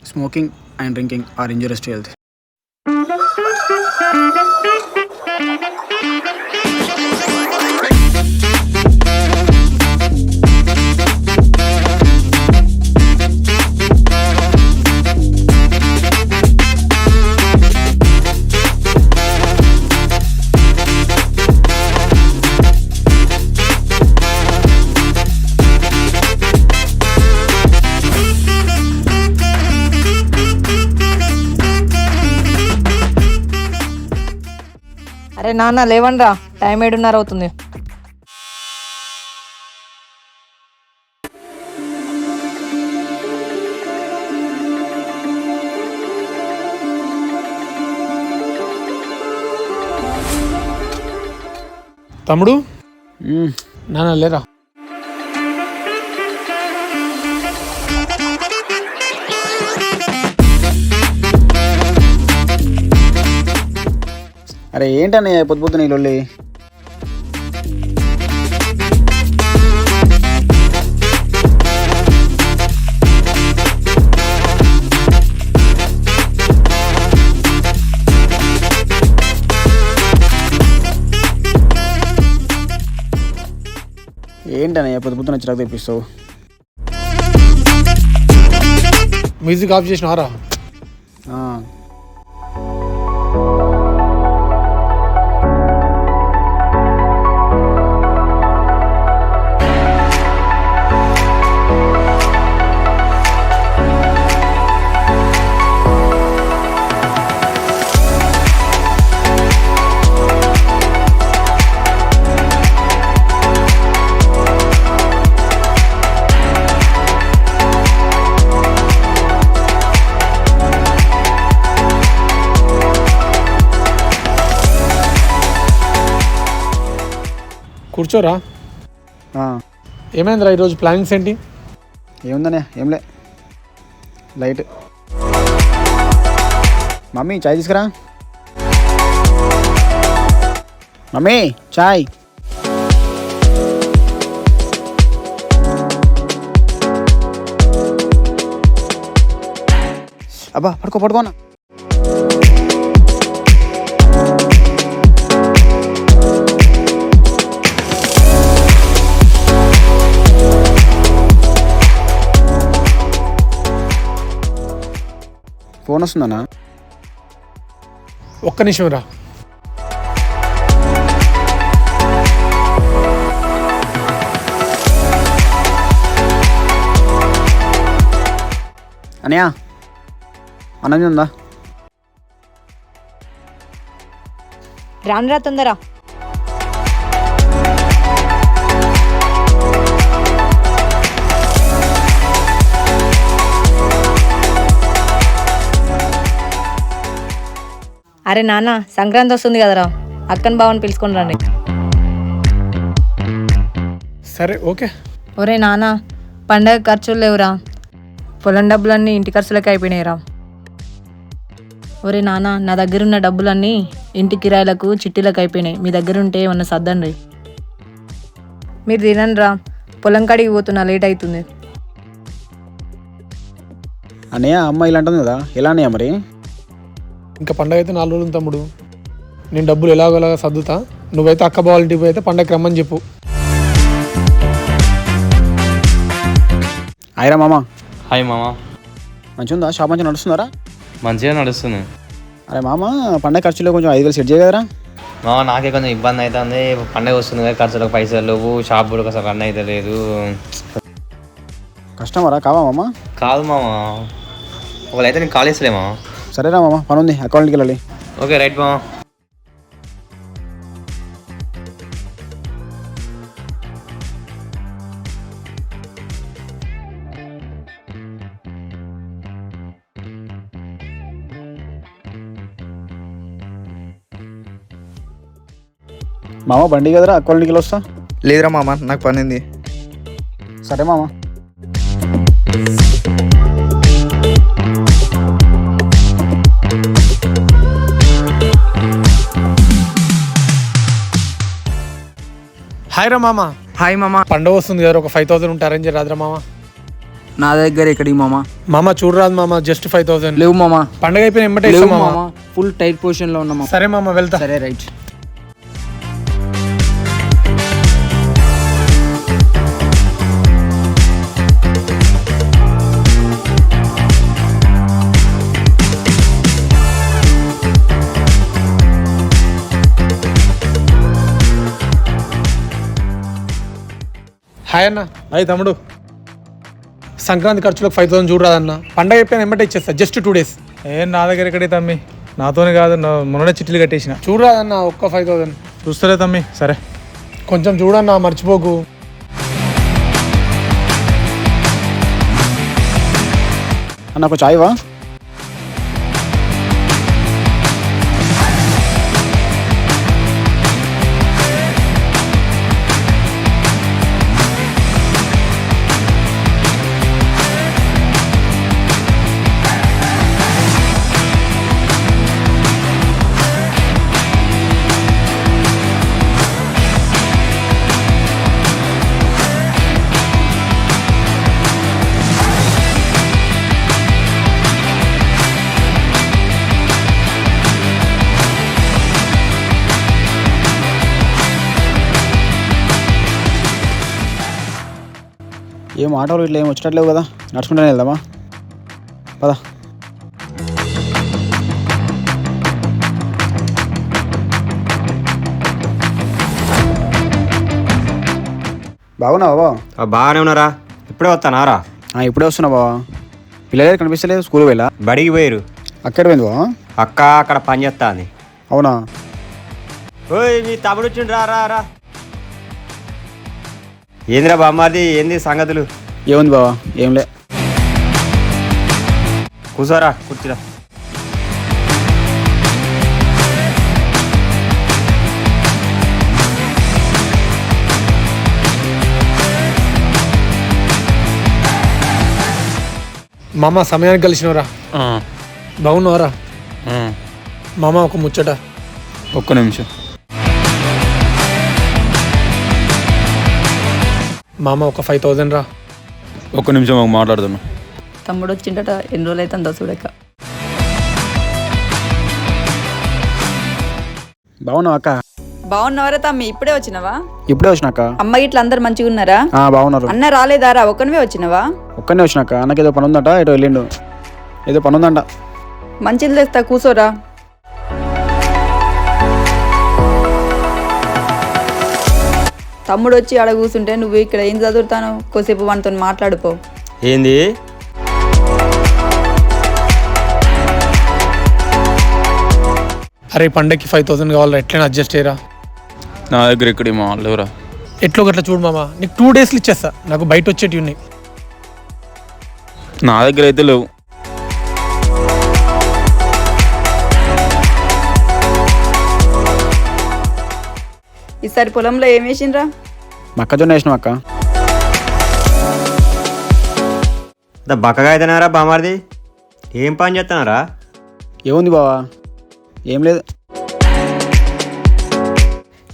Smoking and drinking are injurious to health. అరే నాన్న లేవండ్రా, time 7:30 అవుతుంది. తమ్ముడు నాన్న లేరా? అరే ఏంటన్నయ్య పొద్దు పొద్దున ఈ లొల్లి? ఏంటన్నయ్య పొద్దు పొద్దున చిరాకు తెప్పిస్తావు? మ్యూజిక్ ఆఫ్ చేసినారా? కూర్చోరా. ఏమైందిరా ఈరోజు ప్లానింగ్స్ ఏంటి? ఏముందనే ఏంలే, లైట్. మమ్మీ చాయ్ తీసుకురా. మమ్మీ చాయ్. అబ్బా పడుకోనా. ఫోన్ వస్తుందన్నా? ఒక్క నిమిషం రా. అనయా అన్నది ఉందా? రానురా తొందర. అరే నాన్న, సంక్రాంతి వస్తుంది కదరా, అక్కని బావని పిలుచుకొని రండి. సరే ఓకే. ఒరే నాన్న, పండగ ఖర్చులు లేవురా, పొలం డబ్బులన్నీ ఇంటి ఖర్చులకి అయిపోయినాయిరా. ఒరే నాన్న, నా దగ్గర ఉన్న డబ్బులన్నీ ఇంటి కిరాయిలకు చిట్టీలకు అయిపోయినాయి. మీ దగ్గర ఉంటే ఏమన్నా సర్దండి. మీరు తినండిరా, పొలం కాడికి పోతున్నా, లేట్ అవుతుంది. అన్నయ్య అమ్మ ఇలా అంటుంది కదా, ఎలా అన్నయ్య మరి? ఇంకా పండగ అయితే 4 రోజులు తమ్ముడు. నేను డబ్బులు ఎలాగోలాగా సర్దుతా. నువ్వైతే అక్క బావ ఇంటికి పోయి అయితే పండగకి రమ్మని చెప్పు. హాయ్రా మామ. హాయ్ మామ. మంచిగా ఉందా? షాప్ మంచిగా నడుస్తున్నారా? మంచిగా నడుస్తుంది. అరే మామ, పండగ ఖర్చులో కొంచెం 5,000 సెట్ చేయగలరా? మామ నాకే కొంచెం ఇబ్బంది అవుతుంది. పండగ వస్తుంది కదా, ఖర్చులకు పైసలు లేవు, షాప్ కూడా అసలు రన్ అయితే లేదు. కస్టమరా కావా మామ? కాదు మామ, ఒకళ్ళైతే నేను కాల్ చేస్తలే మామ. సరేరా మామ, పని ఉంది, అకౌంట్కి వెళ్ళాలి. ఓకే రైట్ మామ. మామ బండి కదరా, అకౌంట్కి వెళ్ళి వస్తా. లేదురా మామ, నాకు పని ఉంది. సరే మామ. హాయ్ రా మామ. హాయ్ మామ. పండుగ వస్తుంది కదా, ఒక 5,000 ఉంటే అరేంజ్ రాదురా మామ? నా దగ్గర ఎక్కడి మామ మామ చూడరాదు మామ, జస్ట్ 5,000. లేవు మామ. పండగ అయిపోయిన ఎమ్మటే లేవు ఇస్తాం మామ. మామ, ఫుల్ టైట్ పొజిషన్ లో ఉన్నా మామ. సరే మామ, వెళ్తా. సరే రైట్. హాయ్ అన్న. హాయ్ తమ్ముడు. సంక్రాంతి ఖర్చులకు 5,000 చూడరాదన్న. పండగ అయిపోయిన ఎమ్మటే ఇచ్చేస్తా, జస్ట్ 2 days. ఏం నా దగ్గర ఎక్కడే తమ్మి, నాతోనే కాదు, మొన్ననే చిట్టీలు కట్టేసిన. చూడరాదన్న, ఒక్క 5,000 చూస్తారే తమ్మి. సరే కొంచెం చూడన్నా, మర్చిపోకు. అన్న ఒక చాయ్ వా. ఏం ఆటోలు ఇట్లా ఏం వచ్చేటట్లేవు కదా, నడుచుకుంటూనే వెళ్దామా? పదా. బాగున్నావా బావ? బాగానే ఉన్నారా? ఇప్పుడే వస్తానారా? ఇప్పుడే వస్తున్నా బావా. పిల్లలు కనిపిస్తలేదు, స్కూల్ వెళ్ళా. బడికి పోయారు. అక్కడ పోయింది బావా? అక్క అక్కడ పని చేస్తా అని. అవునా? ఓయ్ మీ తమ్ముడు వచ్చిండు, రా రా రా. ఏందిరా బామ్మాది, ఏంది సంగతులు? ఏముంది బావా, ఏంలే. కూర్చోరా, కూర్చురా. మామ సమయానికి కలిసినవరా? బాగున్నావరా? మామ ఒక ముచ్చట. ఒక్క నిమిషం. మామ ఒక 5,000 రా. ఒక్క నిమిషం మాట్లాడుతున్నా. తమ్ముడు వచ్చిండట, ఎన్ని రోజులు అవుతుందో చూడక. బాగున్నావా అక్క? బాగున్నావరా తమ్మి, ఇప్పుడే వచ్చినవా? ఇప్పుడే వచ్చినాక. అమ్మ ఇట్లా అందరు మంచిగా ఉన్నారా? బాగున్నారు. అన్న రాలేదారా? ఒక్కనివే వచ్చినవా? ఒక్కనే వచ్చినాక. అన్నకి ఏదో పని ఉందంట, ఇటు వెళ్ళిండు. ఏదో పని ఉందంట. మంచిది తెస్తా, కూసోరా. తమ్ముడు వచ్చి ఆడ కూర్చుంటే నువ్వు ఇక్కడ ఏం చదువుతాను? కొద్దిసేపు వానితో మాట్లాడుకో. ఏంది? అరే పండగకి 5,000 కావాలరా, ఎట్లైనా అడ్జస్ట్ అయ్యరా. నా దగ్గర ఎక్కడి మా లేవురా. ఎట్లో గట్లా చూడు మామ, నీకు 2 daysలో ఇచ్చేస్తా. నాకు బయట వచ్చేటివి ఉన్నాయి. నా దగ్గర అయితే లేవు. ఈసారి పొలంలో ఏం వేసిండ్రా? మొక్కజొన్న వేసినాం అక్క. బక్కగా అయితేనారా బామ్మారిది? ఏం పని చేస్తున్నారా? ఏముంది బావా, ఏం లేదు.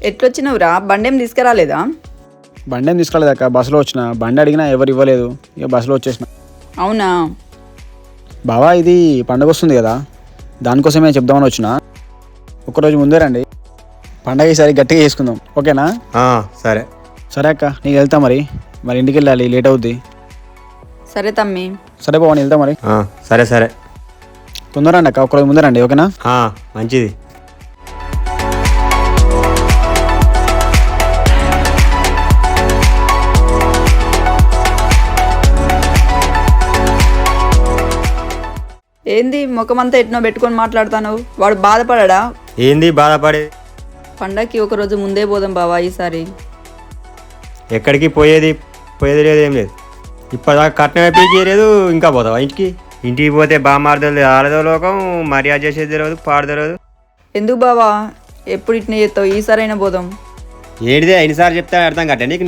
ఎట్లొచ్చినవురా? బండేం తీసుకురాలేదా? బండి ఏం తీసుకురాలేదు అక్క, బస్సులో వచ్చిన. బండి అడిగినా ఎవరు ఇవ్వలేదు, ఇక బస్సులో వచ్చేసిన. అవునా? బావా ఇది పండగ వస్తుంది కదా, దానికోసమే చెప్దామని వచ్చిన. ఒక్కరోజు ముందే రండి, పండగ ఈసారి గట్టిగా చేసుకుందాం, ఓకేనా? సరే సరే అక్క, నీకు వెళ్తా మరి. మరి ఇంటికి వెళ్ళాలి, లేట్ అవుద్ది. సరే తమ్మి. సరే బావా, నేను వెళ్తా మరి. సరే సరే, తొందర రండి అక్క, ఒక్కరోజు ముందే రండి, ఓకేనా? మంచిది. ఏంది ముఖమంతా ఎట్నో పెట్టుకొని మాట్లాడుతాను? వాడు బాధపడా? ఏంది బాధపడే? పండగకి ఒక రోజు ముందే పోదాం బావా ఈసారి. ఎక్కడికి పోయేది లేదు, ఏం లేదు. ఇప్పటిదాకా కట్నం పీకేయలేదు, ఇంకా పోతావా ఇంటికి? ఇంటికి పోతే బామ్మార్దలు ఆడదో లోకం, మర్యాద చేసేది తెలియదు, పాడు తెలియదు. ఎందుకు బావా ఎప్పుడు ఇట్నే చేస్తావు? ఈసారైనా పోదాం. ఏంటిదే ఎన్నిసార్లు చెప్తా అర్థం కట్ట నీకు?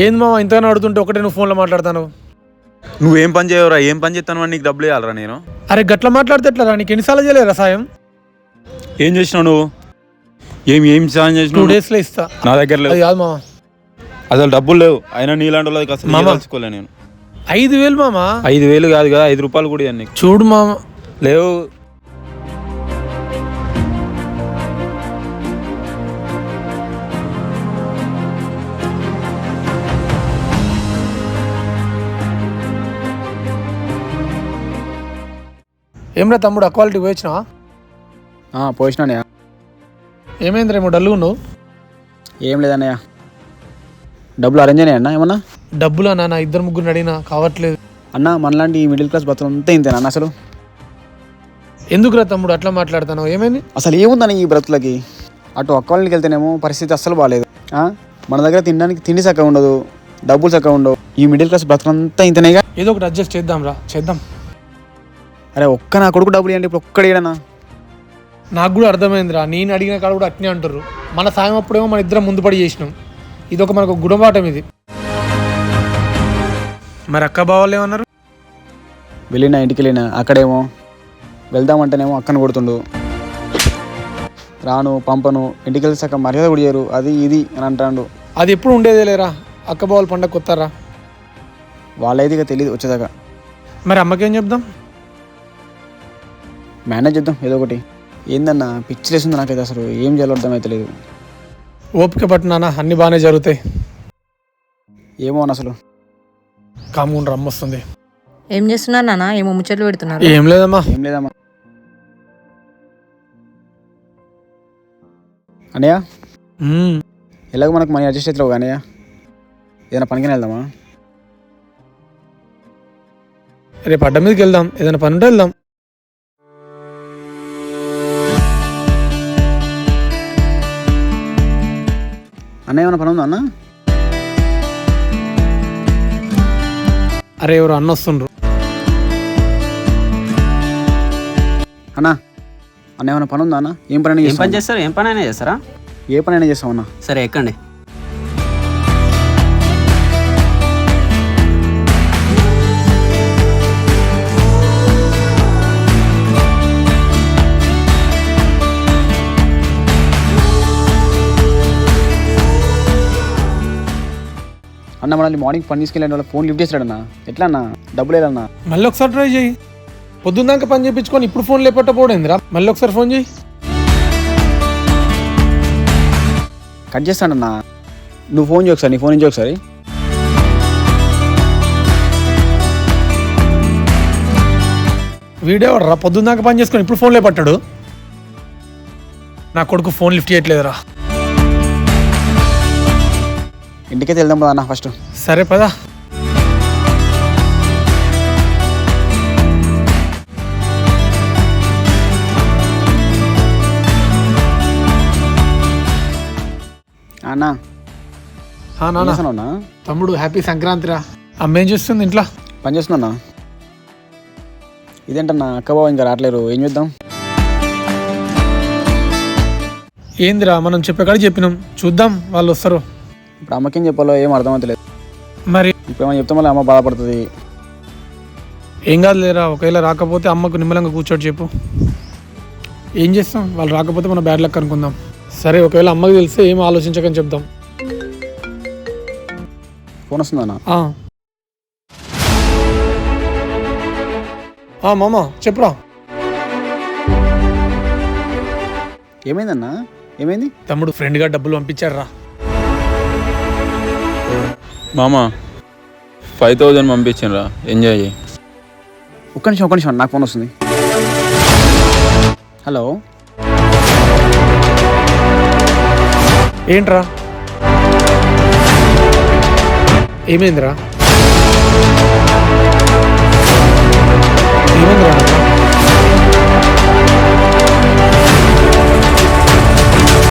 ఏంది మామ ఇంతగానో అడుగుతుంటే ఒకటే నువ్వు ఫోన్లో మాట్లాడతాను? నువ్వేం పని చేయవురా? ఏం పని చేస్తాను నీకు డబ్బులు ఇవ్వాలరా నేను? అరే గట్ల మాట్లాడితే ఎట్లా నీకు ఎన్నిసార్లు చేయలేరా సాయం? ఏం చేసినావు నువ్వు? ఏం సాయం 2 చేసినావు? డేస్లో ఇస్తా. నా దగ్గర లేవు, అది కాదు మామ. అసలు డబ్బులు లేవు. అయినా నీలాంటి వాళ్ళకి అసలు మామ. తెలుసుకోలే నేను. 5,000 మామ. 5,000 కాదు కదా, 5 రూపాయలు కూడా ఇవ్వను నీకు. చూడు మామ. లేవు. ఏమ్రా తమ్ముడు అక్వాలిటీ పోయిచ్చినావా? పోసినానయ్య. ఏమైంది రేమో డల్లు ఉన్నావు? ఏం లేదన్నయ్య, డబ్బులు అరేంజ్ అయినాయి అన్న. ఏమన్నా డబ్బులు అన్న నా 2-3 అడిగినా కావట్లేదు అన్న. మనలాంటి మిడిల్ క్లాస్ బతులంతా ఇంతేనా అన్న? అసలు ఎందుకురా తమ్ముడు అట్లా మాట్లాడుతున్నావు? ఏమైంది? అసలు ఏముందని ఈ బ్రతులకి? అటు అక్క వాళ్ళకి వెళ్తేనేమో పరిస్థితి అస్సలు బాగాలేదు. మన దగ్గర తినడానికి తిండి చక్కగా ఉండదు, డబ్బులు చక్కగా ఉండవు. ఈ మిడిల్ క్లాస్ బ్రతులంతా ఇంతనేగా. ఏదో ఒకటి అడ్జస్ట్ చేద్దాం రా, చేద్దాం. అరే ఒక్క నా కొడుకు డబ్బులు ఇవ్వండి, ఇప్పుడు ఒక్కడేడనా? నాకు కూడా అర్థమైందిరా, నేను అడిగిన కాడ కూడా అట్నే అంటారు. మన సాయం అప్పుడేమో మన ఇద్దరం ముందు పడి చేసినాం. ఇదొక మనకు గుణపాఠం ఇది. మరి అక్క బావాళ్ళు ఏమన్నారు? వెళ్ళినా ఇంటికి వెళ్ళినా అక్కడేమో వెళ్దామంటేనేమో అక్కను కొడుతుండు, రాను పంపను, ఇంటికి వెళ్ళి సగం మర్యాద కూడా చేయరు, అది ఇది అని అంటాడు. అది ఎప్పుడు ఉండేదే లేరా, అక్క బావాళ్ళు పండగ కొత్తారా? వాళ్ళైతే ఇక తెలియదు వచ్చేదాకా. మరి అమ్మకేం చెప్దాం? మేనేజ్ చేద్దాం ఏదో ఒకటి. ఏందన్నా పిచ్చిలేస్తుంది నాకైతే, అసలు ఏం చేయాలో అర్థమైతే లేదు. ఓపిక పట్టినానా, అన్ని బాగానే జరుగుతాయి. ఏమో అని అసలు కాముని రమ్మొస్తుంది. ఏం చేస్తున్నారు నాన్న? ఏమో ముచ్చట్లు పెడుతున్నారు. ఏం లేదమ్మా. ఏం లేదమ్మా. అన్నయ్య ఎలాగో మనకు మనీ అడ్జస్ట్ అవుతావు అన్నయ్య, ఏదైనా పనికనే వెళ్దామా? రేపు అడ్డ మీదకి వెళ్దాం, ఏదైనా పని ఉంటే వెళ్దాం. అన్నయ్య ఏమైనా పని ఉందా అన్న? అరే ఎవరు అన్న వస్తుండ్రు. అన్న అన్న ఏమైనా పని ఉందా అన్న? ఏం పని చేస్తారు? ఏం పని అయినా చేస్తారా? ఏ పని అయినా చేస్తావు అన్న. సరే ఎక్కండి. అన్న మనల్ని మార్నింగ్ పని తీసుకెళ్ళిన వాళ్ళ ఫోన్ లిఫ్ట్ చేస్తాడన్న. ఎట్లా అన్న? డబ్బులు లేదన్నా. మళ్ళీ ఒకసారి ట్రై చేయి. పొద్దున్నాక పని చేయించుకొని ఇప్పుడు ఫోన్ లేపట్టపోవడేందిరా? మళ్ళీ ఒకసారి ఫోన్ చేయి. కట్ చేస్తాడన్నా. నువ్వు ఫోన్ చేయి ఒకసారి, నీ ఫోన్ నుంచి ఒకసారి. వీడియో రా, పొద్దున్నాక పని చేసుకొని ఇప్పుడు ఫోన్ లేపట్టాడు. నా కొడుకు ఫోన్ లిఫ్ట్ చేయట్లేదురా. ఇంటికైతే వెళ్దాం కదా అన్న ఫస్ట్. సరే పదా. అన్న నాన్న తమ్ముడు హ్యాపీ సంక్రాంతి రా. అమ్మ ఏం చేస్తుంది ఇంట్లో? పని చేస్తున్నా. ఇదేంటన్నా అక్క బావ ఇంకా రావట్లేరు, ఏం చేద్దాం? ఏందిరా మనం చెప్పే కాడికి చెప్పినాం, చూద్దాం వాళ్ళు వస్తారు. ఇప్పుడు అమ్మకేం చెప్పాలో ఏం అర్థమవుతలేదు. మరి ఇప్పుడు ఏమైనా చెప్తే మళ్ళీ అమ్మ బాధపడుతుంది. ఏం కాదు లేరా, ఒకవేళ రాకపోతే అమ్మకు నిమ్మలంగా కూర్చోటి చెప్పు. ఏం చేస్తాం, వాళ్ళు రాకపోతే మన బ్యాడ్ లక్ అనుకుందాం. సరే ఒకవేళ అమ్మకి తెలిస్తే ఏం ఆలోచించకని చెప్దాం. ఫోన్ వస్తుందన్నా? మామ చెప్పురా. ఏమైందన్నా? ఏమైంది? తమ్ముడు ఫ్రెండ్గా డబ్బులు పంపించాడు రా. మామా 5,000 పంపించారా, ఎంజాయ్ చేయి. ఒక్క నిమిషం నాకు ఫోన్ వస్తుంది. హలో ఏంట్రా? ఏమైందిరా? ఏమైందిరా?